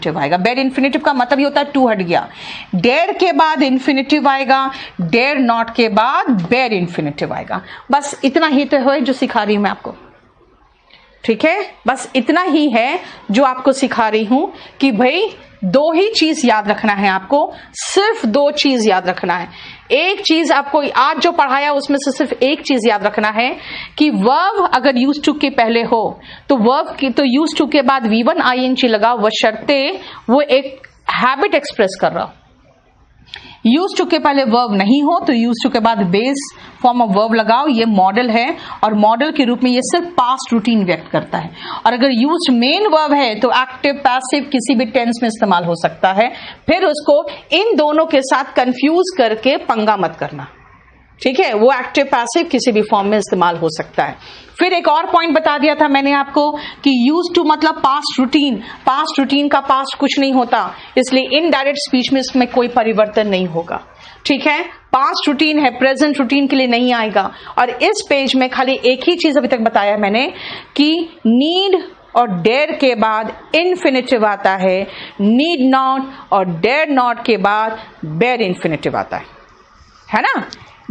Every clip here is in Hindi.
इन्फिनिटिव आएगा। बेर इन्फिनिटिव का मतलब ये होता है टू हट गया, डेयर के बाद इन्फिनिटिव आएगा, डेयर नॉट के बाद बेर इन्फिनिटिव आएगा। बस इतना ही तो है जो सिखा रही हूं मैं आपको, ठीक है, बस इतना ही है जो आपको सिखा रही हूं कि भाई दो ही चीज याद रखना है आपको, सिर्फ दो चीज याद रखना है। एक चीज आपको आज जो पढ़ाया उसमें से सिर्फ एक चीज याद रखना है कि वर्ब अगर यूज टू के पहले हो तो वर्ब की तो यूज टू के बाद V1 ING लगाओ, बशर्ते वो एक हैबिट एक्सप्रेस कर रहा हो। यूज टू के पहले वर्ब नहीं हो तो यूज टू के बाद बेस फॉर्म ऑफ वर्ब लगाओ, ये मॉडल है और मॉडल के रूप में ये सिर्फ पास्ट रूटीन व्यक्त करता है। और अगर यूज मेन वर्ब है तो एक्टिव पैसिव किसी भी टेंस में इस्तेमाल हो सकता है, फिर उसको इन दोनों के साथ कंफ्यूज करके पंगा मत करना, ठीक है, वो एक्टिव पैसिव किसी भी फॉर्म में इस्तेमाल हो सकता है। फिर एक और पॉइंट बता दिया था मैंने आपको कि यूज टू मतलब पास्ट रूटीन, पास्ट रूटीन का पास्ट कुछ नहीं होता, इसलिए इनडायरेक्ट स्पीच में इसमें कोई परिवर्तन नहीं होगा, ठीक है। पास्ट रूटीन है, प्रेजेंट रूटीन के लिए नहीं आएगा। और इस पेज में खाली एक ही चीज अभी तक बताया मैंने कि नीड और डेयर के बाद इन्फिनिटिव आता है, नीड नॉट और डेयर नॉट के बाद बेयर इन्फिनिटिव आता है ना।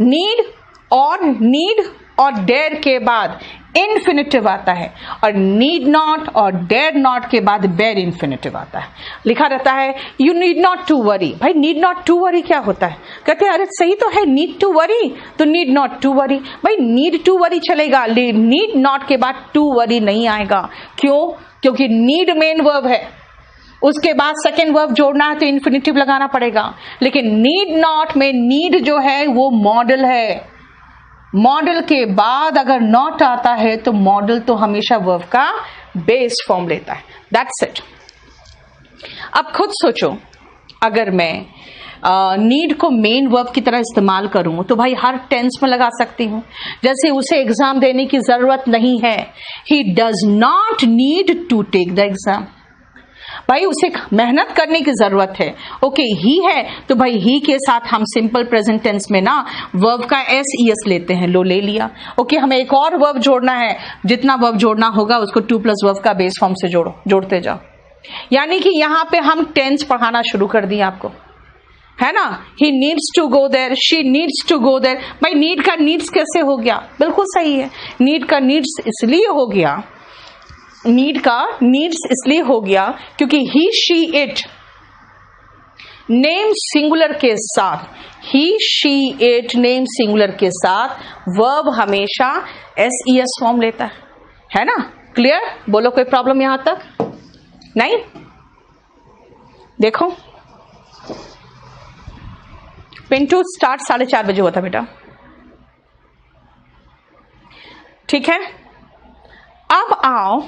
नीड और डेयर के बाद इन्फिनिटिव आता है और नीड नॉट और डेयर नॉट के बाद बेयर इन्फिनिटिव आता है। लिखा रहता है you need not to worry. भाई नीड नॉट टू वरी क्या होता है? कहते हैं अरे सही तो है, नीड टू वरी तो नीड नॉट टू वरी। भाई नीड टू वरी चलेगा, नीड नॉट के बाद टू वरी नहीं आएगा। क्यों? क्योंकि नीड मेन वर्ब है, उसके बाद सेकेंड वर्ब जोड़ना है तो इन्फिनिटिव लगाना पड़ेगा। लेकिन नीड नॉट में नीड जो है वो मॉडल है, मॉडल के बाद अगर नॉट आता है तो मॉडल तो हमेशा वर्ब का बेस फॉर्म लेता है। That's it. अब खुद सोचो, अगर मैं नीड को मेन वर्ब की तरह इस्तेमाल करूं तो भाई हर टेंस में लगा सकती हूं। जैसे उसे एग्जाम देने की जरूरत नहीं है, he does not need to take the exam. भाई उसे मेहनत करने की जरूरत है। ओके, ही है तो भाई ही के साथ हम सिंपल प्रेजेंट टेंस में ना वर्ब का SES लेते हैं, लो ले लिया। ओके, हमें एक और वर्ब जोड़ना है, जितना वर्ब जोड़ना होगा उसको 2 प्लस वर्ब का बेस फॉर्म से जोड़ते जाओ। यानी कि यहां पे हम टेंस पढ़ाना शुरू कर दिए आपको, है ना। He needs to go there, she needs to go there. भाई नीड का नीड्स कैसे हो गया? बिल्कुल सही है, नीड का नीड्स इसलिए हो गया, नीड का नीड्स इसलिए हो गया क्योंकि ही शी इट नेम सिंगुलर के साथ, ही शी इट नेम सिंगुलर के साथ वर्ब हमेशा SES फॉर्म लेता है ना। क्लियर? बोलो कोई प्रॉब्लम यहां तक? नहीं? देखो पिंटू स्टार्ट 4:30 बजे हुआ था बेटा, ठीक है। अब आओ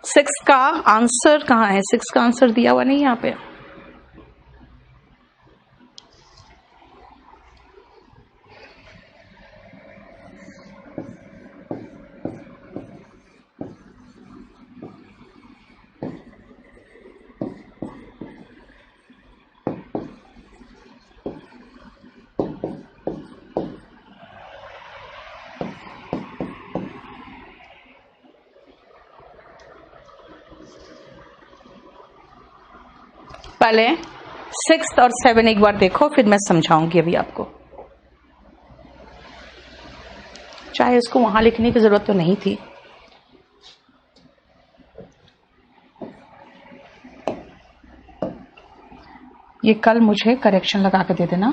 सिक्स का आंसर कहाँ है? 6 का आंसर दिया हुआ नहीं यहाँ पे। पहले 6 और 7 एक बार देखो, फिर मैं समझाऊंगी अभी आपको। चाहे इसको वहां लिखने की जरूरत तो नहीं थी। ये कल मुझे करेक्शन लगा के दे देना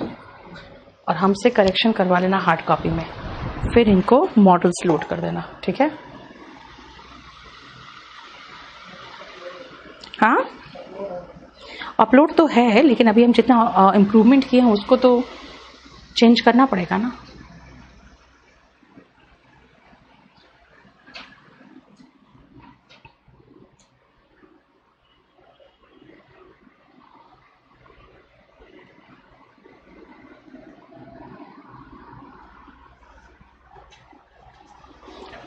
और हमसे करेक्शन करवा लेना हार्ड कॉपी में, फिर इनको मॉडल्स लोड कर देना, ठीक है। हाँ, अपलोड तो है लेकिन अभी हम जितना इम्प्रूवमेंट किए हैं उसको तो चेंज करना पड़ेगा ना।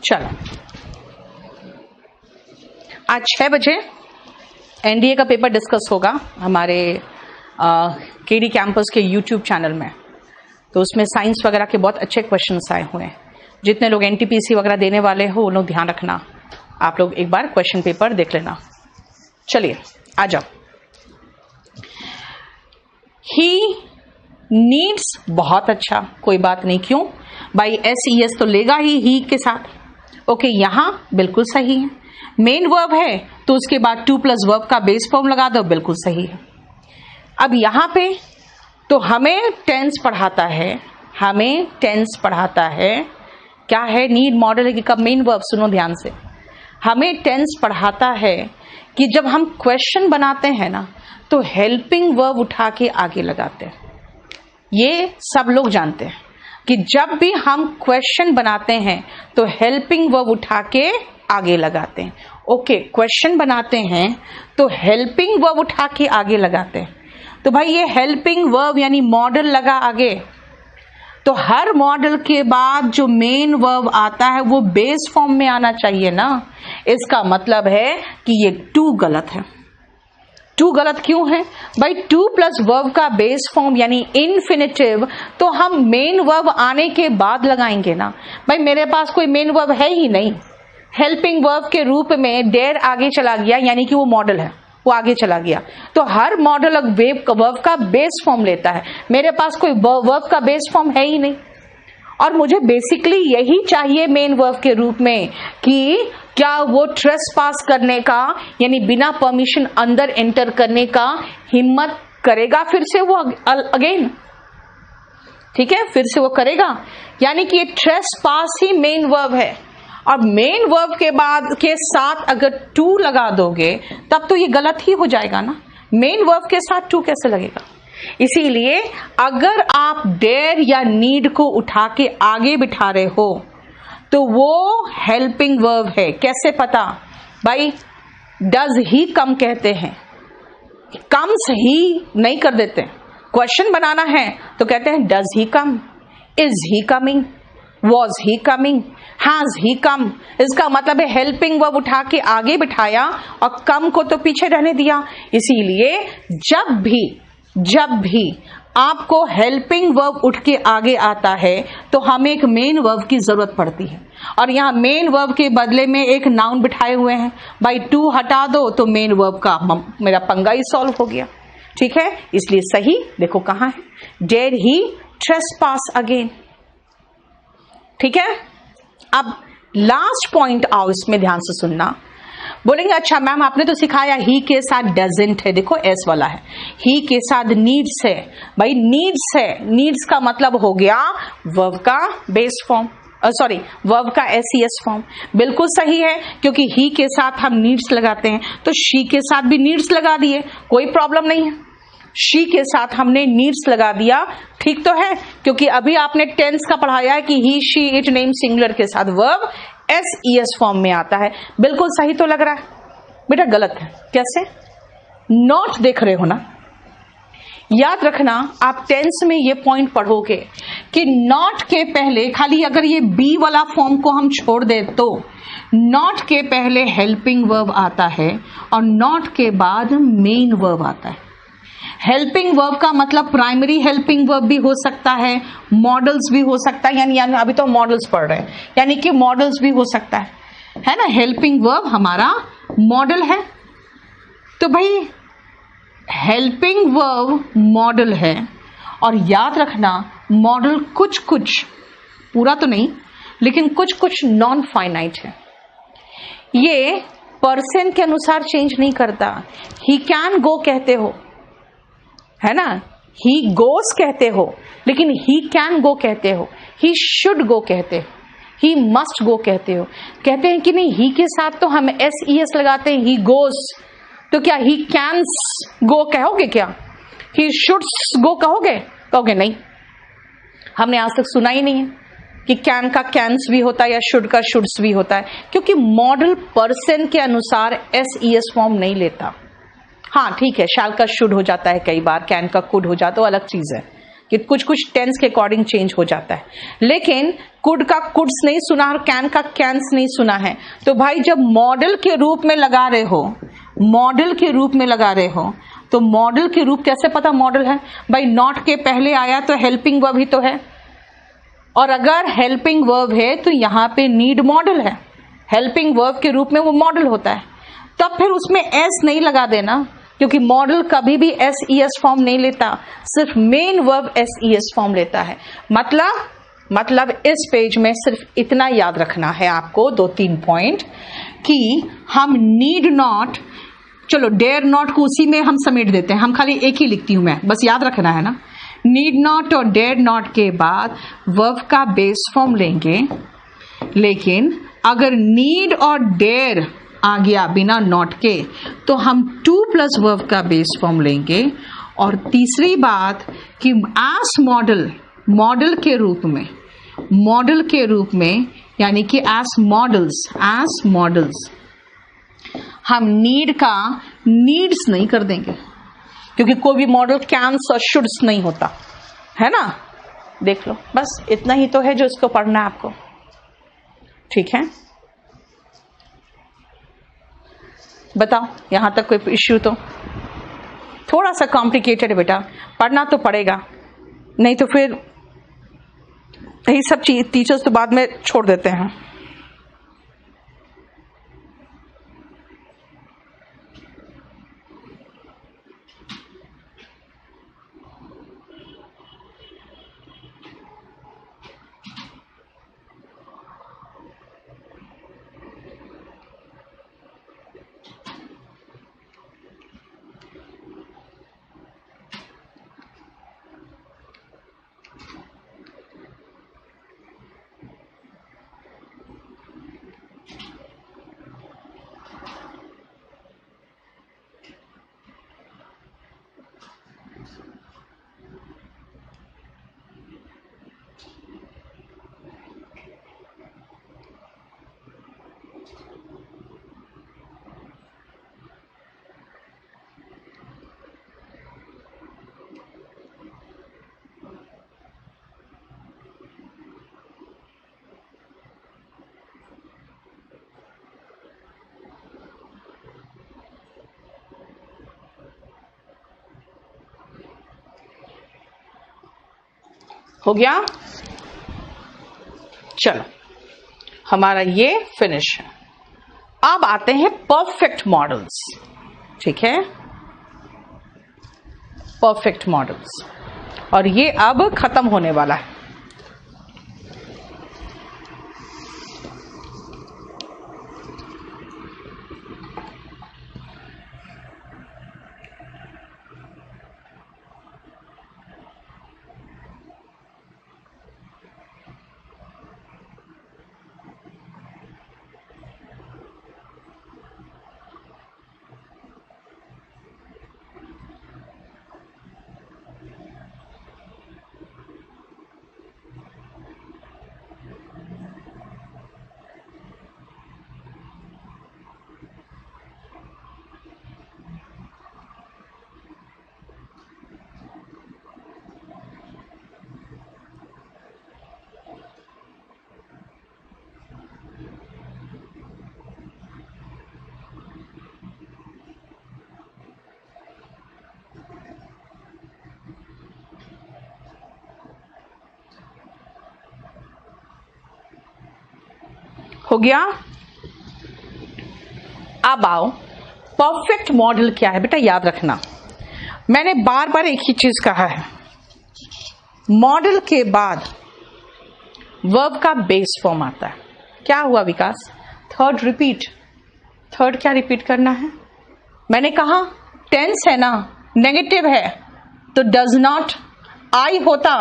चलो, आज 6 बजे NDA का पेपर डिस्कस होगा हमारे केडी कैंपस के यूट्यूब चैनल में, तो उसमें साइंस वगैरह के बहुत अच्छे क्वेश्चंस आए हुए हैं। जितने लोग एनटीपीसी वगैरह देने वाले हो, वो लोग ध्यान रखना, आप लोग एक बार क्वेश्चन पेपर देख लेना। चलिए आ जाओ। ही नीड्स, बहुत अच्छा, कोई बात नहीं, क्यों भाई, SES तो लेगा ही के साथ। ओके, यहां बिल्कुल सही है। मेन वर्ब है तो उसके बाद टू प्लस वर्ब का बेस फॉर्म लगा दो, बिल्कुल सही है। अब यहां पे तो हमें टेंस पढ़ाता है, क्या है, नीड मॉडल है कि कब मेन वर्ब। सुनो ध्यान से, हमें टेंस पढ़ाता है कि जब हम क्वेश्चन बनाते हैं ना, तो हेल्पिंग वर्ब उठा के आगे लगाते हैं। ये सब लोग जानते हैं कि जब भी हम क्वेश्चन बनाते हैं तो हेल्पिंग वर्ब उठा के आगे लगाते हैं। ओके, क्वेश्चन बनाते हैं तो हेल्पिंग वर्ब उठा के आगे लगाते हैं। तो भाई ये हेल्पिंग वर्ब यानी मॉडल लगा आगे, तो हर मॉडल के बाद जो मेन वर्ब आता है वो बेस फॉर्म में आना चाहिए ना। इसका मतलब है कि ये टू गलत है। टू गलत क्यों है भाई? टू प्लस वर्ब का बेस फॉर्म यानी इन्फिनिटिव तो हम मेन वर्ब आने के बाद लगाएंगे ना। भाई मेरे पास कोई मेन वर्ब है ही नहीं, हेल्पिंग वर्ब के रूप में डेयर आगे चला गया, यानी कि वो मॉडल है, वो आगे चला गया। तो हर मॉडल वर्ब का बेस फॉर्म लेता है, मेरे पास कोई वर्ब का बेस फॉर्म है ही नहीं। और मुझे बेसिकली यही चाहिए मेन वर्ब के रूप में कि क्या वो ट्रेसपास करने का यानी बिना परमिशन अंदर एंटर करने का हिम्मत करेगा फिर से वो अगेन, ठीक है, फिर से वो करेगा, यानी कि ये ट्रेसपास ही मेन वर्ब है। और मेन वर्ब के बाद के साथ अगर टू लगा दोगे तब तो ये गलत ही हो जाएगा ना। मेन वर्ब के साथ टू कैसे लगेगा? इसीलिए अगर आप डेयर या नीड को उठा के आगे बिठा रहे हो तो वो हेल्पिंग वर्ब है। कैसे पता भाई? डज ही कम कहते हैं, कम्स ही नहीं कर देते। क्वेश्चन बनाना है तो कहते हैं does he come, is he coming, was he coming, has he come. इसका मतलब है हेल्पिंग वर्ब उठा के आगे बिठाया और कम को तो पीछे रहने दिया। इसीलिए जब भी आपको हेल्पिंग वर्ब उठ के आगे आता है तो हमें एक मेन वर्ब की जरूरत पड़ती है। और यहाँ मेन वर्ब के बदले में एक नाउन बिठाए हुए हैं। भाई टू हटा दो तो मेन वर्ब का मेरा पंगा ही सॉल्व हो गया, ठीक है। इसलिए सही देखो कहाँ है, डेयर ही ट्रेसपास अगेन, ठीक है। अब लास्ट पॉइंट आओ, इसमें ध्यान से सुनना। बोलेंगे अच्छा मैम आपने तो सिखाया ही के साथ डजंट है, देखो एस वाला है, ही के साथ नीड्स है। भाई नीड्स है, नीड्स का मतलब हो गया वर्ब का बेस फॉर्म, सॉरी वर्ब का SES फॉर्म। बिल्कुल सही है, क्योंकि ही के साथ हम नीड्स लगाते हैं तो शी के साथ भी नीड्स लगा दिए, कोई प्रॉब्लम नहीं है। शी के साथ हमने नीड्स लगा दिया, ठीक तो है, क्योंकि अभी आपने टेंस का पढ़ाया है कि ही शी इट नेम सिंगुलर के साथ वर्ब SES फॉर्म में आता है। बिल्कुल सही तो लग रहा है बेटा, गलत है। कैसे? नॉट देख रहे हो ना, याद रखना आप टेंस में ये पॉइंट पढ़ोगे कि नॉट के पहले खाली अगर ये बी वाला फॉर्म को हम छोड़ दे तो नॉट के पहले हेल्पिंग वर्ब आता है और नॉट के बाद मेन वर्ब आता है। हेल्पिंग वर्ब का मतलब प्राइमरी हेल्पिंग वर्ब भी हो सकता है, मॉडल्स भी हो सकता है, यानी अभी तो मॉडल्स पढ़ रहे हैं, यानी कि मॉडल्स भी हो सकता है ना। हेल्पिंग वर्ब हमारा मॉडल है। तो भाई हेल्पिंग वर्ब मॉडल है, और याद रखना मॉडल कुछ कुछ, पूरा तो नहीं लेकिन कुछ कुछ नॉन फाइनाइट है। ये पर्सन के अनुसार चेंज नहीं करता। ही कैन गो कहते हो, है ना, ही गोस कहते हो, लेकिन ही कैन गो कहते हो, ही शुड गो कहते हो, ही मस्ट गो कहते हो। कहते हैं कि नहीं, ही के साथ तो हम SES लगाते हैं, ही गोस, तो क्या ही कैन्स गो कहोगे? क्या ही शुड्स गो कहोगे नहीं। हमने आज तक सुना ही नहीं है कि कैन का कैन्स भी होता है या शुड का शुड्स भी होता है, क्योंकि मॉडल पर्सन के अनुसार SES फॉर्म नहीं लेता। हाँ ठीक है, शैल का शुड हो जाता है कई बार, कैन का कुड हो जाता है, अलग चीज है कि कुछ कुछ टेंस के अकॉर्डिंग चेंज हो जाता है, लेकिन कुड का कुड्स नहीं सुना और कैन का कैंस नहीं सुना है। तो भाई जब मॉडल के रूप में लगा रहे हो, मॉडल के रूप में लगा रहे हो, तो तो मॉडल के रूप कैसे पता मॉडल है भाई? नॉट के पहले आया तो हेल्पिंग वर्ब ही तो है, और अगर हेल्पिंग वर्ब है तो यहां पे नीड मॉडल है, हेल्पिंग वर्ब के रूप में वो मॉडल होता है। तब फिर उसमें एस नहीं लगा देना, क्योंकि मॉडल कभी भी एस ई एस फॉर्म नहीं लेता, सिर्फ main verb S E S form लेता है। मतलब इस पेज में सिर्फ इतना याद रखना है आपको, 2-3 पॉइंट, कि हम नीड नॉट, चलो डेयर नॉट को उसी में हम समेट देते हैं, हम खाली एक ही लिखती हूं मैं, बस याद रखना है ना। नीड नॉट और डेयर नॉट के बाद वर्ब का बेस फॉर्म लेंगे, लेकिन अगर नीड और डेयर आ गया बिना नॉट के तो हम 2+ वर्ब का बेस फॉर्म लेंगे। और तीसरी बात कि एज मॉडल के रूप में यानी कि एज मॉडल्स हम नीड का नीड्स नहीं कर देंगे, क्योंकि कोई भी मॉडल कैन्स और शुड्स नहीं होता है ना। देख लो, बस इतना ही तो है जो इसको पढ़ना है आपको, ठीक है? बताओ यहां तक कोई इश्यू? तो थोड़ा सा कॉम्प्लिकेटेड है बेटा, पढ़ना तो पड़ेगा, नहीं तो फिर यही सब चीज टीचर्स तो बाद में छोड़ देते हैं। हो गया? चलो, हमारा ये फिनिश है। अब आते हैं परफेक्ट मॉडल्स, ठीक है? परफेक्ट मॉडल्स, और ये अब खत्म होने वाला है। हो गया? अब आओ, परफेक्ट मॉडल क्या है बेटा? याद रखना, मैंने बार बार एक ही चीज कहा है, मॉडल के बाद वर्ब का बेस फॉर्म आता है। क्या हुआ विकास? Third repeat. थर्ड क्या रिपीट करना है? मैंने कहा टेंस है ना, नेगेटिव है तो डज नॉट, आई होता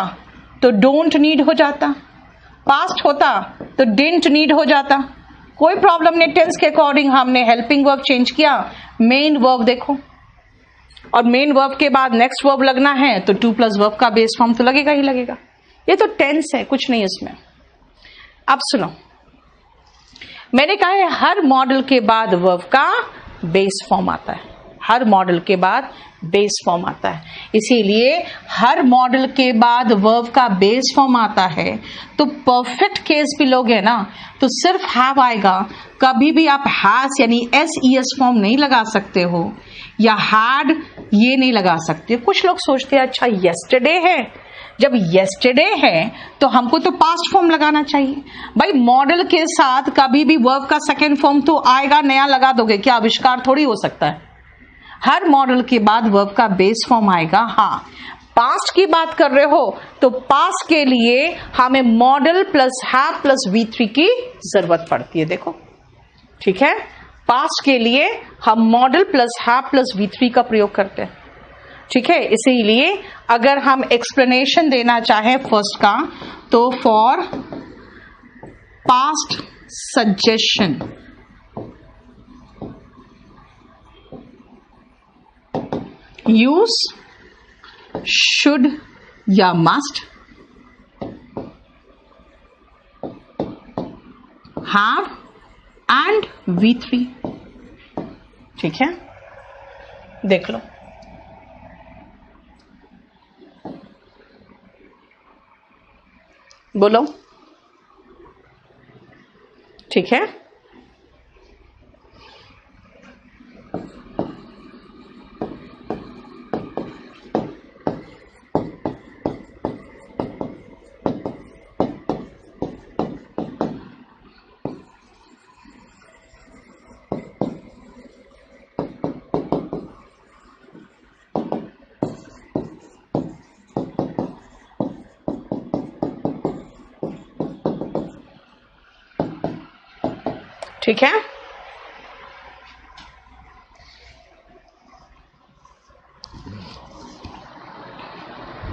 तो डोंट नीड हो जाता, पास्ट होता तो डिडंट नीड हो जाता। कोई प्रॉब्लम नहीं, टेंस के अकॉर्डिंग हमने हेल्पिंग वर्ब चेंज किया, मेन वर्ब देखो, और मेन वर्ब के बाद नेक्स्ट वर्ब लगना है तो 2+ वर्ब का बेस फॉर्म तो लगेगा ही लगेगा। ये तो टेंस है, कुछ नहीं इसमें। अब सुनो, मैंने कहा है हर मॉडल के बाद वर्ब का बेस फॉर्म आता है, हर मॉडल के बाद बेस फॉर्म आता है। इसीलिए हर मॉडल के बाद वर्ब का बेस फॉर्म आता है तो परफेक्ट केस भी लोगे ना तो सिर्फ हैव आएगा। कभी भी आप हैज यानी SES फॉर्म नहीं लगा सकते हो, या हैड ये नहीं लगा सकते। कुछ लोग सोचते हैं अच्छा येस्टरडे है, जब येस्टरडे है तो हमको तो पास्ट फॉर्म लगाना चाहिए। भाई मॉडल के साथ कभी भी वर्ब का सेकेंड फॉर्म तो आएगा, नया लगा दोगे क्या? आविष्कार थोड़ी हो सकता है। हर मॉडल के बाद वर्ब का बेस फॉर्म आएगा। हाँ, पास्ट की बात कर रहे हो तो पास्ट के लिए हमें model plus have plus V3 की जरूरत पड़ती है। देखो ठीक है, पास्ट के लिए हम model plus have plus V3 का प्रयोग करते हैं। ठीक है, इसीलिए अगर हम एक्सप्लेनेशन देना चाहें फर्स्ट का तो for past suggestion use should या मस्ट हैव एंड V3। ठीक है, देख लो। बोलो। ठीक है, ठीक है,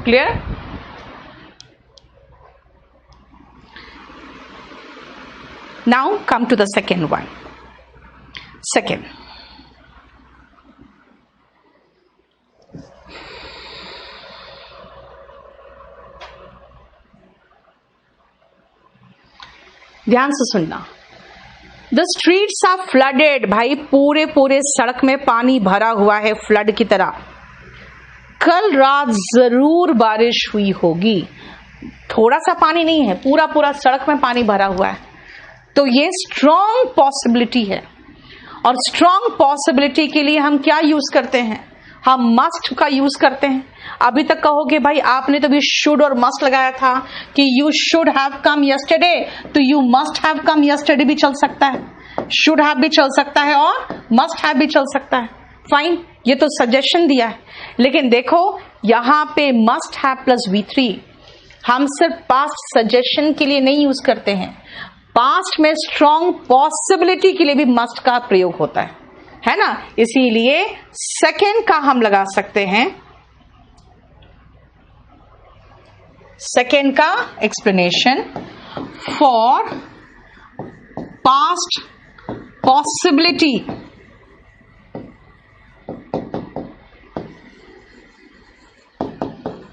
clear? Now come to the second one. Second, ध्यान से सुनना। द स्ट्रीट्स आर फ्लडेड, भाई पूरे पूरे सड़क में पानी भरा हुआ है फ्लड की तरह। कल रात जरूर बारिश हुई होगी। थोड़ा सा पानी नहीं है, पूरा पूरा सड़क में पानी भरा हुआ है। तो ये स्ट्रॉन्ग पॉसिबिलिटी है, और स्ट्रॉन्ग पॉसिबिलिटी के लिए हम क्या यूज करते हैं? हम मस्ट का यूज करते हैं। अभी तक कहोगे भाई आपने तो भी शुड और मस्ट लगाया था कि you should have come yesterday, तो you must have come yesterday भी चल सकता है, शुड हैव भी चल सकता है और मस्ट हैव भी चल सकता है। फाइन, ये तो सजेशन दिया है। लेकिन देखो यहां पे मस्ट हैव प्लस V3 हम सिर्फ पास्ट सजेशन के लिए नहीं यूज करते हैं, पास्ट में स्ट्रॉन्ग पॉसिबिलिटी के लिए भी मस्ट का प्रयोग होता है ना? इसीलिए सेकेंड का हम लगा सकते हैं, सेकेंड का explanation for past possibility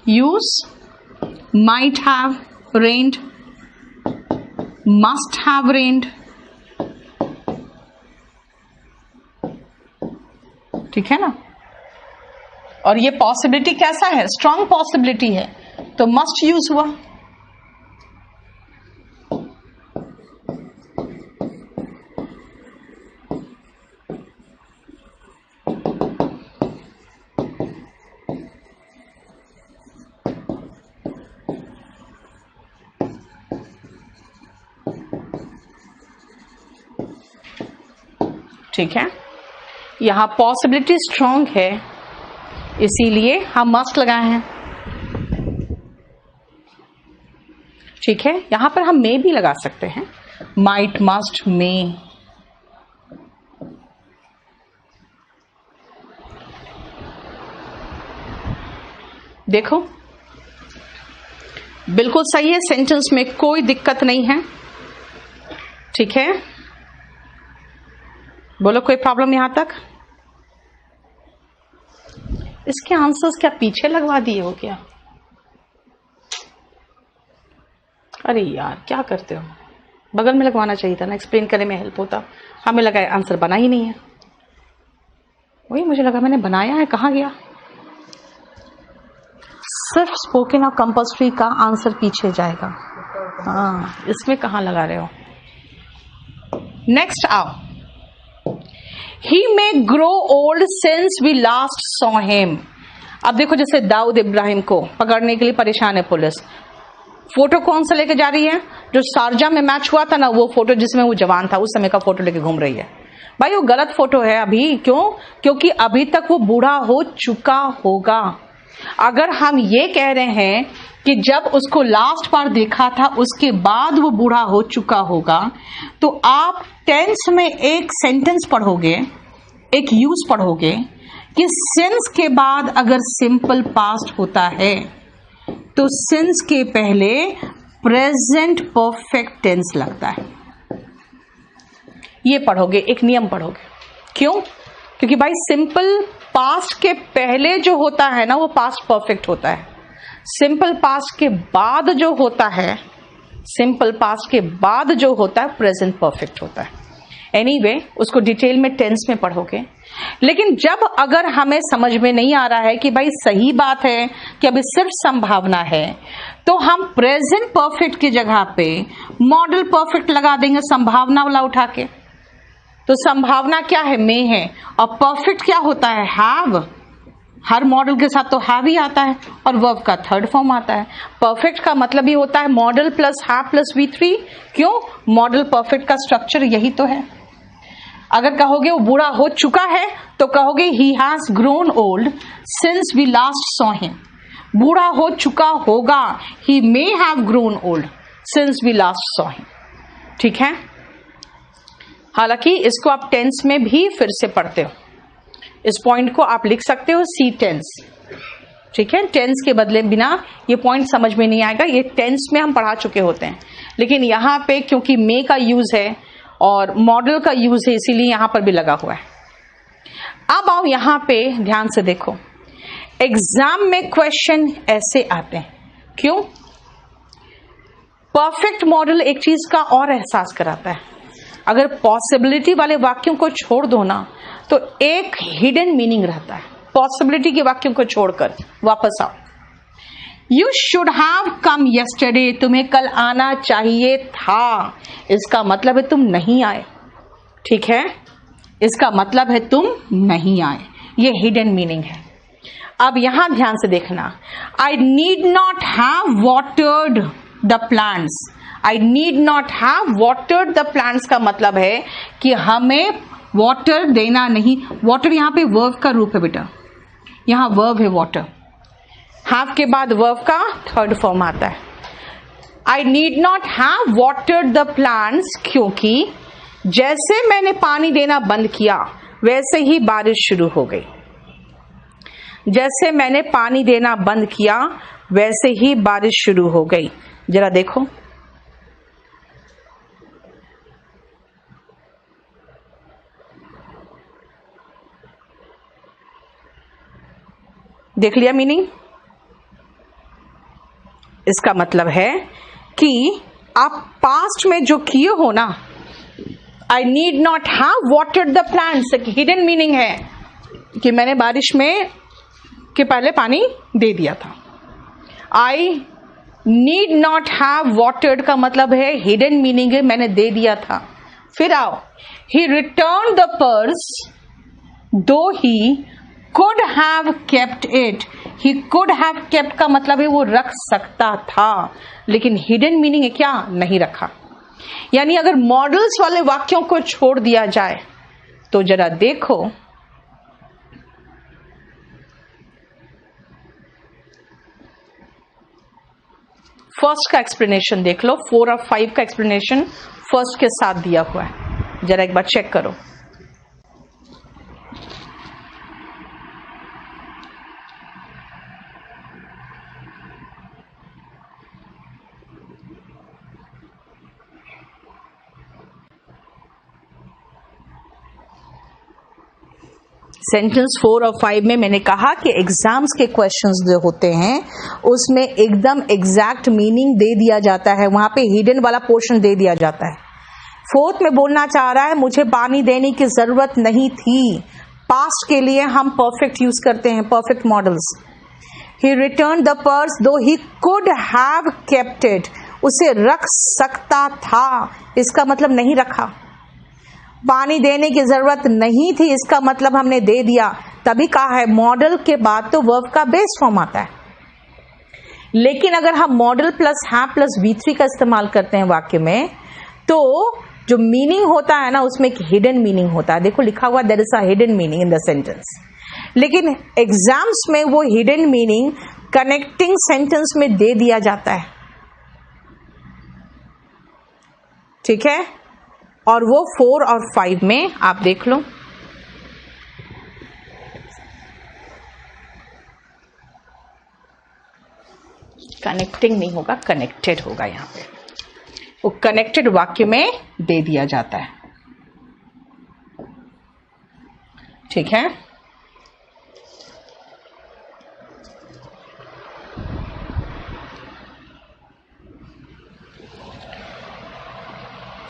use might have rained, must have rained। ठीक है ना? और ये पॉसिबिलिटी कैसा है? स्ट्रॉन्ग पॉसिबिलिटी है, तो मस्ट यूज हुआ। ठीक है, यहां पॉसिबिलिटी स्ट्रॉन्ग है इसीलिए हम मस्ट लगाए हैं। ठीक है, यहां पर हम मे भी लगा सकते हैं, माइट, मस्ट, मे। देखो बिल्कुल सही है, सेंटेंस में कोई दिक्कत नहीं है। ठीक है, बोलो कोई प्रॉब्लम यहां तक? इसके आंसर्स क्या पीछे लगवा दिए हो क्या? अरे यार क्या करते हो, बगल में लगवाना चाहिए था ना, एक्सप्लेन करने में हेल्प होता। हमें लगा आंसर बना ही नहीं है। वही मुझे लगा मैंने बनाया है, कहाँ गया? सिर्फ स्पोकन और कंपल्सरी का आंसर पीछे जाएगा। हाँ, इसमें कहाँ लगा रहे हो? नेक्स्ट आओ, he may grow old since we last saw him. अब देखो जैसे दाऊद इब्राहिम को पकड़ने के लिए परेशान है पुलिस, फोटो कौन सा लेके जा रही है? जो शारजा में मैच हुआ था ना, वो फोटो जिसमें वो जवान था उस समय का फोटो लेके घूम रही है। भाई वो गलत फोटो है अभी, क्यों? क्योंकि अभी तक वो बूढ़ा हो चुका होगा। अगर हम ये कह रहे हैं कि जब उसको लास्ट बार देखा था उसके बाद वो बूढ़ा हो चुका होगा, तो आप टेंस में एक सेंटेंस पढ़ोगे, एक यूज पढ़ोगे कि सिंस के बाद अगर सिंपल पास्ट होता है तो सिंस के पहले प्रेजेंट परफेक्ट टेंस लगता है। ये पढ़ोगे, एक नियम पढ़ोगे। क्यों? क्योंकि भाई सिंपल पास्ट के पहले जो होता है ना वो पास्ट परफेक्ट होता है, सिंपल पास्ट के बाद जो होता है, सिंपल पास्ट के बाद जो होता है प्रेजेंट परफेक्ट होता है। एनीवे, उसको डिटेल में टेंस में पढ़ोगे। लेकिन जब अगर हमें समझ में नहीं आ रहा है कि भाई सही बात है कि अभी सिर्फ संभावना है, तो हम प्रेजेंट परफेक्ट की जगह पे मॉडल परफेक्ट लगा देंगे संभावना वाला उठा के। तो संभावना क्या है? मे है, और परफेक्ट क्या होता है? हैव। हर मॉडल के साथ तो हैव ही आता है और वर्ब का थर्ड फॉर्म आता है। परफेक्ट का मतलब ही होता है model plus have plus V3। क्यों? मॉडल परफेक्ट का स्ट्रक्चर यही तो है। अगर कहोगे वो बूढ़ा हो चुका है तो कहोगे he has grown old since we last saw him. बूढ़ा हो चुका होगा, he may have grown old since we last saw him. ठीक है? हालांकि इसको आप टेंस में भी फिर से पढ़ते हो, इस पॉइंट को आप लिख सकते हो सी टेंस। ठीक है? टेंस के बदले बिना ये पॉइंट समझ में नहीं आएगा, ये टेंस में हम पढ़ा चुके होते हैं। लेकिन यहां पे क्योंकि मे का यूज है और मॉडल का यूज है, इसीलिए यहां पर भी लगा हुआ है। अब आओ यहां पे ध्यान से देखो, एग्जाम में क्वेश्चन ऐसे आते हैं। क्यों? परफेक्ट मॉडल एक चीज का और एहसास कराता है। अगर पॉसिबिलिटी वाले वाक्यों को छोड़ दो ना, तो एक हिडन मीनिंग रहता है। पॉसिबिलिटी के वाक्यों को छोड़कर वापस आओ। You should have come yesterday, तुम्हें कल आना चाहिए था, इसका मतलब है तुम नहीं आए। ठीक है? इसका मतलब है तुम नहीं आए, ये हिडन मीनिंग है। अब यहां ध्यान से देखना, I need not have watered the plants. I need not have watered the plants का मतलब है कि हमें वाटर देना नहीं। वाटर यहां पे वर्ब का रूप है बेटा, यहां वर्ब है वाटर, हैव के बाद वर्ब का थर्ड फॉर्म आता है। I need not have watered the plants, क्योंकि जैसे मैंने पानी देना बंद किया वैसे ही बारिश शुरू हो गई। जैसे मैंने पानी देना बंद किया वैसे ही बारिश शुरू हो गई। जरा देखो, देख लिया मीनिंग? इसका मतलब है कि आप पास्ट में जो किए हो ना, I need not have watered the plants, एक हिडन मीनिंग है कि मैंने बारिश में के पहले पानी दे दिया था। I need not have watered का मतलब है हिडन मीनिंग है मैंने दे दिया था। फिर आओ, ही return the purse though he could have kept it। he could have kept का मतलब है वो रख सकता था, लेकिन हिडन मीनिंग है क्या? नहीं रखा। यानी अगर मॉडल्स वाले वाक्यों को छोड़ दिया जाए तो जरा देखो, फर्स्ट का एक्सप्लेनेशन देख लो, 4 और 5 का एक्सप्लेनेशन फर्स्ट के साथ दिया हुआ है, जरा एक बार चेक करो। सेंटेंस 4 और 5 में मैंने कहा कि एग्जाम्स के क्वेश्चंस जो होते हैं उसमें एकदम एग्जैक्ट मीनिंग दे दिया जाता है, वहां पे हिडन वाला पोर्शन दे दिया जाता है। 4th में बोलना चाह रहा है मुझे पानी देने की जरूरत नहीं थी। पास्ट के लिए हम परफेक्ट यूज करते हैं, perfect modals. He return the purse though he could have kept it, उसे रख सकता था, इसका मतलब नहीं रखा। पानी देने की जरूरत नहीं थी, इसका मतलब हमने दे दिया, तभी कहा है। मॉडल के बाद तो वर्ब का बेस फॉर्म आता है। लेकिन अगर हम model plus have plus V3 का इस्तेमाल करते हैं वाक्य में, तो जो मीनिंग होता है ना, उसमें एक हिडन मीनिंग होता है। देखो लिखा हुआ there is a hidden meaning in the sentence. लेकिन एग्जाम्स में वो हिडन मीनिंग कनेक्टिंग सेंटेंस में दे दिया जाता है, ठीक है। और वो 4 और 5 में आप देख लो। कनेक्टिंग नहीं होगा, कनेक्टेड होगा। यहां पे वो कनेक्टेड वाक्य में दे दिया जाता है, ठीक है।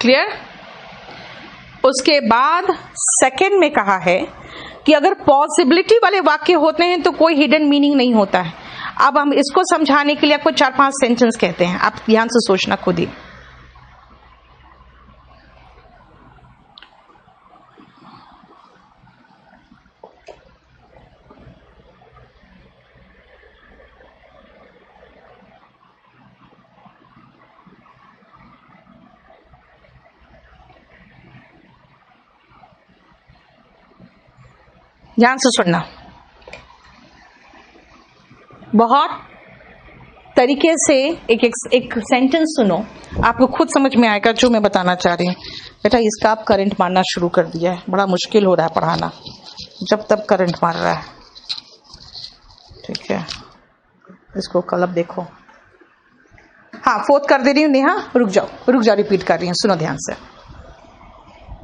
क्लियर। उसके बाद सेकंड में कहा है कि अगर पॉसिबिलिटी वाले वाक्य होते हैं तो कोई हिडन मीनिंग नहीं होता है। अब हम इसको समझाने के लिए आपको 4-5 सेंटेंस कहते हैं, आप ध्यान से सोचना खुद ही। ध्यान से सुनना, बहुत तरीके से एक सेंटेंस सुनो, आपको खुद समझ में आएगा जो मैं बताना चाह रही हूँ। बेटा इसका आप करंट मारना शुरू कर दिया है, बड़ा मुश्किल हो रहा है पढ़ाना, जब तक करंट मार रहा है, ठीक है। इसको कल अब देखो। हाँ, 4th कर दे रही हूँ। नेहा रुक जाओ, रिपीट कर रही हूँ, सुनो ध्यान से।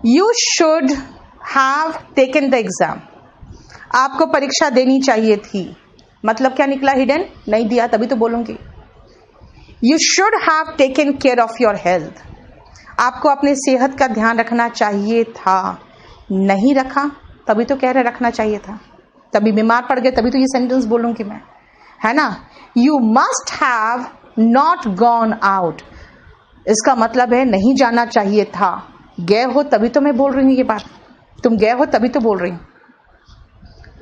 You should have taken the exam. आपको परीक्षा देनी चाहिए थी, मतलब क्या निकला? हिडन। नहीं दिया तभी तो बोलूंगी। You should have taken care of your health. आपको अपने सेहत का ध्यान रखना चाहिए था, नहीं रखा तभी तो कह रहे रखना चाहिए था, तभी बीमार पड़ गए, तभी तो ये सेंटेंस बोलूंगी मैं, है ना। You must have not gone out, इसका मतलब है नहीं जाना चाहिए था। गए हो तभी तो मैं बोल रही हूँ ये बात, तुम गए हो तभी तो बोल रही हूँ,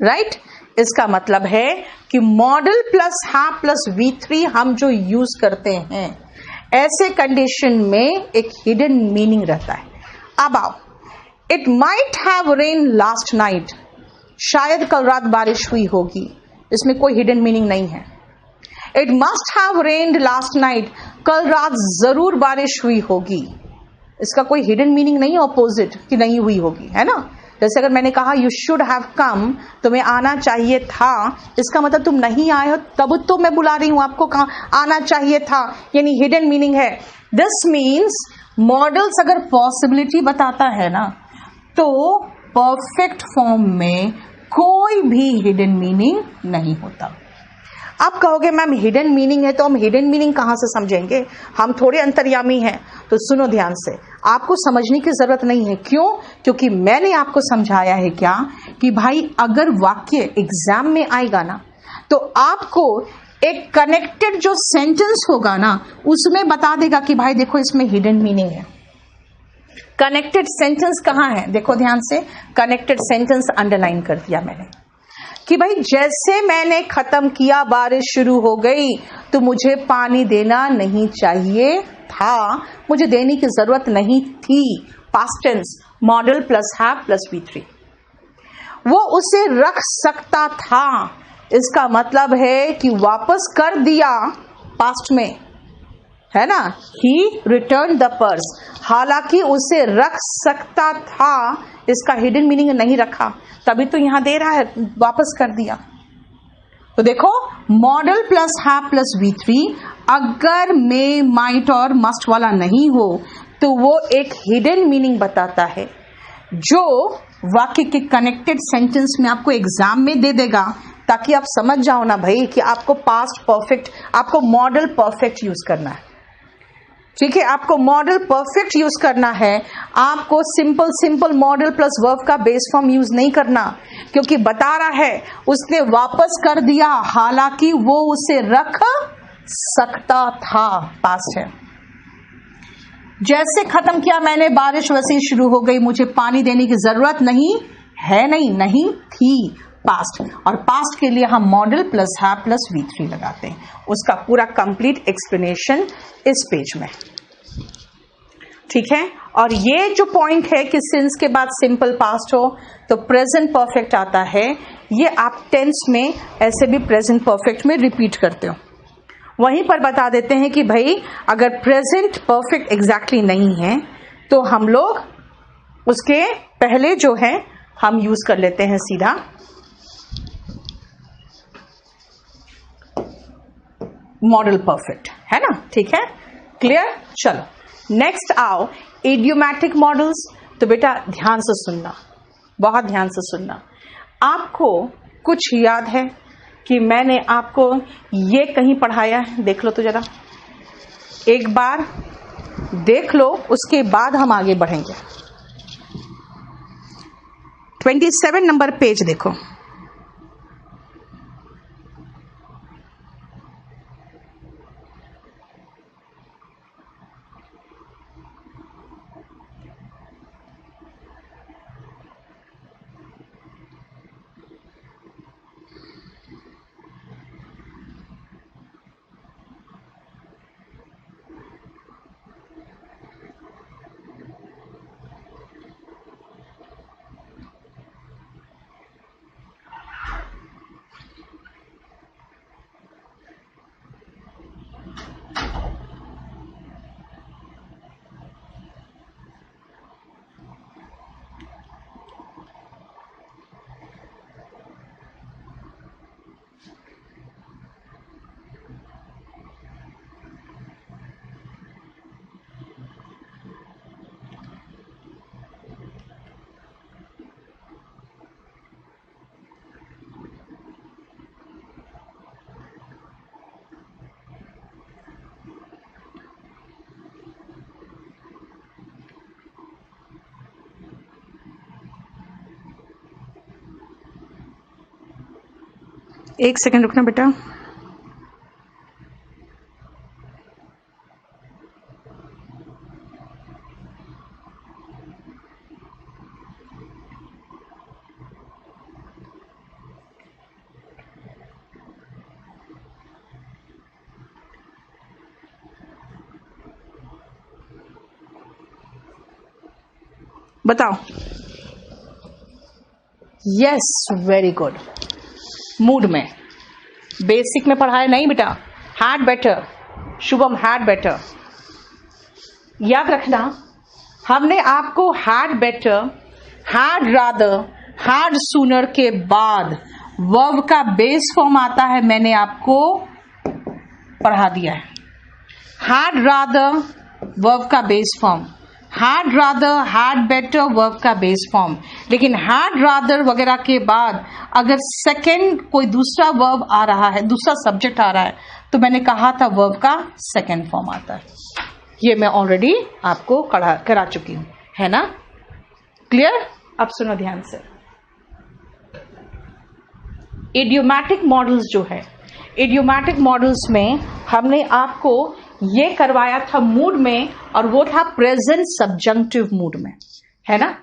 राइट। इसका मतलब है कि model plus have plus V3 हम जो यूज करते हैं ऐसे कंडीशन में एक हिडन मीनिंग रहता है। अब आओ, it might have rain last night, शायद कल रात बारिश हुई होगी, इसमें कोई हिडन मीनिंग नहीं है। It must have rained last night, कल रात जरूर बारिश हुई होगी, इसका कोई हिडन मीनिंग नहीं है ऑपोजिट कि नहीं हुई होगी, है ना। जैसे अगर मैंने कहा यू शुड हैव कम, तुम्हें आना चाहिए था, इसका मतलब तुम नहीं आए हो, तब तो मैं बुला रही हूं आपको, कहा आना चाहिए था, यानी हिडन मीनिंग है। दिस मीन्स मॉडल्स अगर पॉसिबिलिटी बताता है ना, तो परफेक्ट फॉर्म में कोई भी हिडन मीनिंग नहीं होता। आप कहोगे मैम हिडन मीनिंग है, तो हम हिडन मीनिंग कहां से समझेंगे, हम थोड़े अंतर्यामी हैं। तो सुनो ध्यान से, आपको समझने की जरूरत नहीं है। क्यों? क्योंकि मैंने आपको समझाया है क्या कि भाई अगर वाक्य एग्जाम में आएगा ना, तो आपको एक कनेक्टेड जो सेंटेंस होगा ना, उसमें बता देगा कि भाई देखो इसमें हिडन मीनिंग है। कनेक्टेड सेंटेंस कहां है? देखो ध्यान से, कनेक्टेड सेंटेंस अंडरलाइन कर दिया मैंने कि भाई जैसे मैंने खत्म किया बारिश शुरू हो गई, तो मुझे पानी देना नहीं चाहिए था, मुझे देने की जरूरत नहीं थी। Past tense, modal plus have plus V3। वो उसे रख सकता था, इसका मतलब है कि वापस कर दिया, पास्ट में, है ना। ही रिटर्न द पर्स, हालांकि उसे रख सकता था, इसका हिडन मीनिंग नहीं रखा, तभी तो यहां दे रहा है वापस कर दिया। तो देखो, model plus have plus V3 अगर मे, माइट और मस्ट वाला नहीं हो, तो वो एक हिडन मीनिंग बताता है जो वाक्य के कनेक्टेड सेंटेंस में आपको एग्जाम में दे देगा, ताकि आप समझ जाओ ना भाई कि आपको पास्ट परफेक्ट, आपको मॉडल परफेक्ट यूज करना है, ठीक है। आपको मॉडल परफेक्ट यूज करना है, आपको सिंपल मॉडल प्लस वर्ब का बेस फॉर्म यूज नहीं करना, क्योंकि बता रहा है उसने वापस कर दिया, हालांकि वो उसे रख सकता था, पास्ट है। जैसे खत्म किया मैंने बारिश वैसे ही शुरू हो गई, मुझे पानी देने की जरूरत नहीं है, नहीं थी, पास्ट। और पास्ट के लिए हम model plus have plus V3 लगाते हैं। उसका पूरा कंप्लीट एक्सप्लेनेशन इस पेज में, ठीक है। और ये जो पॉइंट है कि सिंस के बाद सिंपल पास्ट हो तो प्रेजेंट परफेक्ट आता है, ये आप टेंस में ऐसे भी प्रेजेंट परफेक्ट में रिपीट करते हो। वहीं पर बता देते हैं कि भाई अगर प्रेजेंट परफेक्ट एग्जैक्टली नहीं है तो हम लोग उसके पहले जो है हम यूज कर लेते हैं सीधा मॉडल परफेक्ट, है ना, ठीक है, क्लियर। चलो नेक्स्ट आओ इडियोमैटिक मॉडल्स। तो बेटा ध्यान से सुनना, बहुत ध्यान से सुनना। आपको कुछ याद है कि मैंने आपको ये कहीं पढ़ाया है? देख लो तो जरा, एक बार देख लो, उसके बाद हम आगे बढ़ेंगे। 27 नंबर पेज देखो। एक सेकंड रुकना बेटा। बताओ। Yes, very good. मूड में बेसिक में पढ़ाया नहीं बेटा, had better, Shubham had better. याद रखना, हमने आपको had better, had rather, had sooner के बाद वर्ब का बेस फॉर्म आता है, मैंने आपको पढ़ा दिया है। हैड रादर वर्ब का base form, had rather, had better verb का बेस फॉर्म। लेकिन हैड रादर वगैरह के बाद अगर सेकंड कोई दूसरा वर्ब आ रहा है, दूसरा सब्जेक्ट आ रहा है, तो मैंने कहा था वर्ब का सेकंड फॉर्म आता है। ये मैं ऑलरेडी आपको करा चुकी हूं, है ना, क्लियर। अब सुनो ध्यान से। इडियोमैटिक मॉडल्स जो है, इडियोमैटिक मॉडल्स में हमने आपको ये करवाया था मूड में, और वो था प्रेजेंट सब्जंक्टिव मूड में, है ना।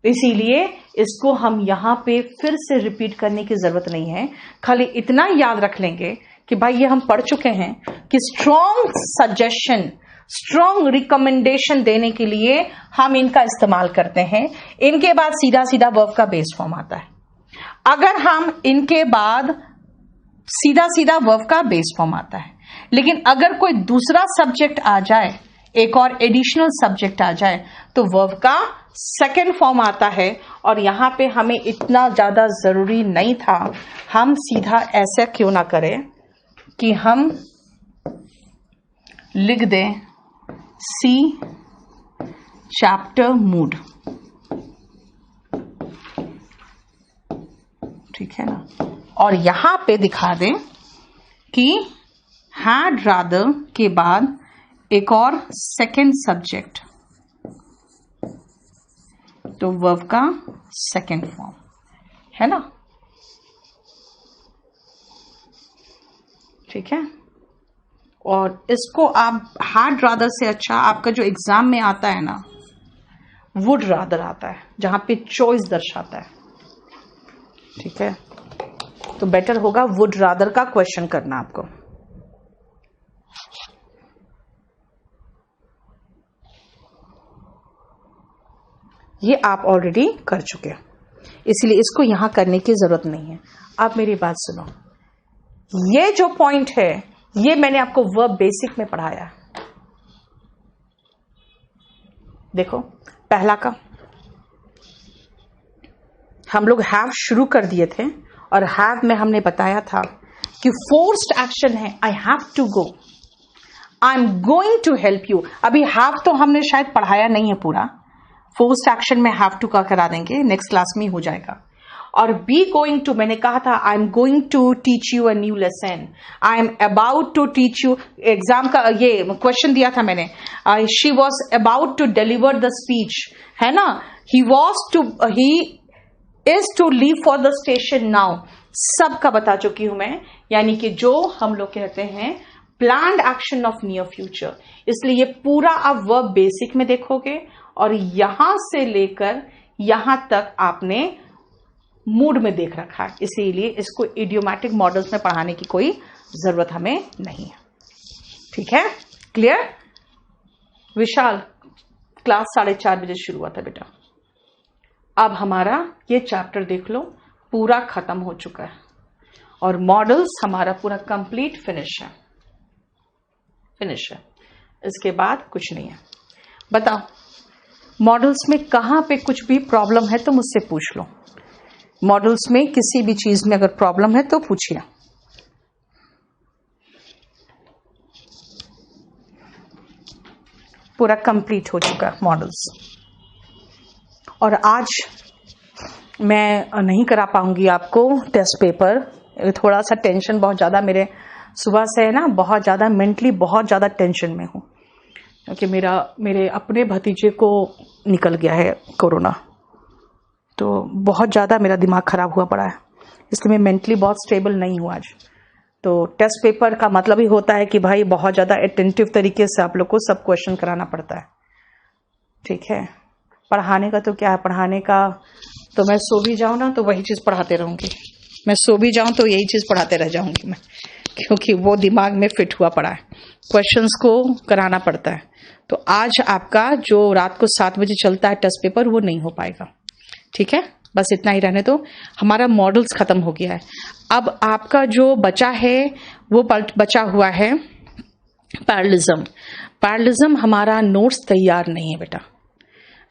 इसीलिए इसको हम यहां पे फिर से रिपीट करने की जरूरत नहीं है। खाली इतना याद रख लेंगे कि भाई ये हम पढ़ चुके हैं कि स्ट्रॉन्ग सजेशन, स्ट्रॉन्ग रिकमेंडेशन देने के लिए हम इनका इस्तेमाल करते हैं। इनके बाद सीधा सीधा वर्ब का बेस फॉर्म आता है। अगर हम इनके बाद सीधा सीधा वर्ब का बेस फॉर्म आता है, लेकिन अगर कोई दूसरा सब्जेक्ट आ जाए, एक और एडिशनल सब्जेक्ट आ जाए, तो वर्ब का सेकंड फॉर्म आता है। और यहां पे हमें इतना ज्यादा जरूरी नहीं था, हम सीधा ऐसा क्यों ना करें कि हम लिख दें सी चैप्टर मूड, ठीक है ना, और यहां पे दिखा दें कि हैड रादर के बाद एक और सेकंड सब्जेक्ट, तो वर्ब का सेकंड फॉर्म, है ना, ठीक है। और इसको आप had rather से अच्छा आपका जो एग्जाम में आता है ना, would rather आता है, जहां पे चॉइस दर्शाता है, ठीक है। तो बेटर होगा would rather का क्वेश्चन करना आपको। ये आप ऑलरेडी कर चुके हैं, इसलिए इसको यहां करने की जरूरत नहीं है। आप मेरी बात सुनो, ये जो पॉइंट है ये मैंने आपको वर्ब बेसिक में पढ़ाया है। देखो पहला का हम लोग हैव शुरू कर दिए थे, और हैव में हमने बताया था कि फोर्स्ड एक्शन है, I have to go, I am going to help you. अभी हैव तो हमने शायद पढ़ाया नहीं है पूरा, फोर्स्ड एक्शन में हैव टू का करा देंगे, नेक्स्ट क्लास में हो जाएगा। और बी गोइंग टू मैंने कहा था I am going to teach you a new lesson, I am about to teach you. Exam का ये क्वेश्चन दिया था मैंने, she was about to deliver the speech, है ना, he is to leave for the station now. सबका बता चुकी हूं मैं, यानी कि जो हम लोग कहते हैं planned action of near future. इसलिए ये पूरा आप वर्ब बेसिक में देखोगे, और यहां से लेकर यहां तक आपने मूड में देख रखा है, इसीलिए इसको इडियोमैटिक मॉडल्स में पढ़ाने की कोई जरूरत हमें नहीं है, ठीक है। क्लियर? विशाल, क्लास 4:30 बजे शुरू हुआ था बेटा। अब हमारा ये चैप्टर देख लो, पूरा खत्म हो चुका है, और मॉडल्स हमारा पूरा कंप्लीट फिनिश है। इसके बाद कुछ नहीं है। बताओ मॉडल्स में कहां पे कुछ भी प्रॉब्लम है तो मुझसे पूछ लो। मॉडल्स में किसी भी चीज में अगर प्रॉब्लम है तो पूछिए। पूरा कंप्लीट हो चुका है मॉडल्स। और आज मैं नहीं करा पाऊंगी आपको टेस्ट पेपर, थोड़ा सा टेंशन बहुत ज्यादा मेरे सुबह से है ना, बहुत ज्यादा मेंटली बहुत ज्यादा टेंशन में हूं, क्योंकि मेरे अपने भतीजे को निकल गया है कोरोना, तो बहुत ज़्यादा मेरा दिमाग खराब हुआ पड़ा है, इसलिए मैं मेंटली बहुत स्टेबल नहीं हूँ आज। तो टेस्ट पेपर का मतलब ही होता है कि भाई बहुत ज़्यादा अटेंटिव तरीके से आप लोग को सब क्वेश्चन कराना पड़ता है, ठीक है। पढ़ाने का तो क्या है, पढ़ाने का तो मैं सो भी जाऊँ ना तो वही चीज़ पढ़ाते रहूँगी, मैं सो भी जाऊँ तो यही चीज़ पढ़ाते रह जाऊँगी मैं, क्योंकि वो दिमाग में फिट हुआ पड़ा है, क्वेश्चंस को कराना पड़ता है। तो आज आपका जो रात को 7 बजे चलता है टेस्ट पेपर, वो नहीं हो पाएगा, ठीक है। बस इतना ही रहने दो। हमारा मॉडल्स खत्म हो गया है। अब आपका जो बचा है वो बचा हुआ है पैरेललिज्म। पैरेललिज्म हमारा नोट्स तैयार नहीं है बेटा,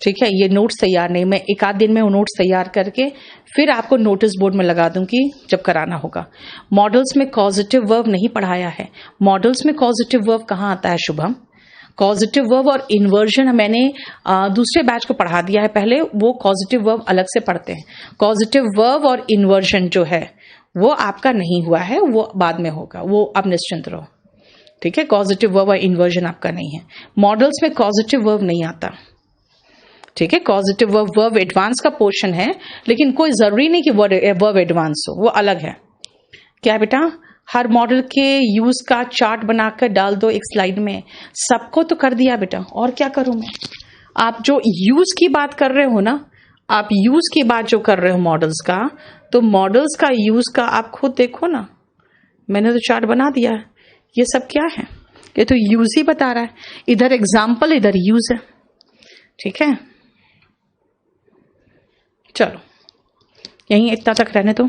ठीक है। ये नोट्स तैयार नहीं, मैं एक आध दिन में वो नोट्स तैयार करके फिर आपको नोटिस बोर्ड में लगा दूंगी जब कराना होगा। मॉडल्स में कॉजेटिव वर्ब नहीं पढ़ाया है। मॉडल्स में कॉजेटिव वर्ब कहाँ आता है शुभम? कॉजेटिव वर्ब और इन्वर्जन मैंने दूसरे बैच को पढ़ा दिया है पहले, वो कॉजेटिव वर्ब अलग से पढ़ते हैं। कॉजेटिव वर्ब और इन्वर्जन जो है वो आपका नहीं हुआ है, वो बाद में होगा, वो आप निश्चिंत रहो, ठीक है। कॉजेटिव वर्ब और इन्वर्जन आपका नहीं है। मॉडल्स में कॉजेटिव वर्ब नहीं आता, ठीक है। कॉजेटिव वर्ब एडवांस का पोर्शन है, लेकिन कोई जरूरी नहीं कि वर्ब एडवांस हो, वो अलग है। क्या बेटा? हर मॉडल के यूज का चार्ट बनाकर डाल दो एक स्लाइड में, सबको तो कर दिया बेटा, और क्या करूं मैं? आप जो यूज की बात कर रहे हो ना, आप यूज की बात जो कर रहे हो मॉडल्स का, तो मॉडल्स का यूज का आप खुद देखो ना, मैंने तो चार्ट बना दिया है। ये सब क्या है? ये तो यूज ही बता रहा है, इधर एग्जाम्पल इधर यूज है, ठीक है। चलो यहीं इतना तक रहने दो।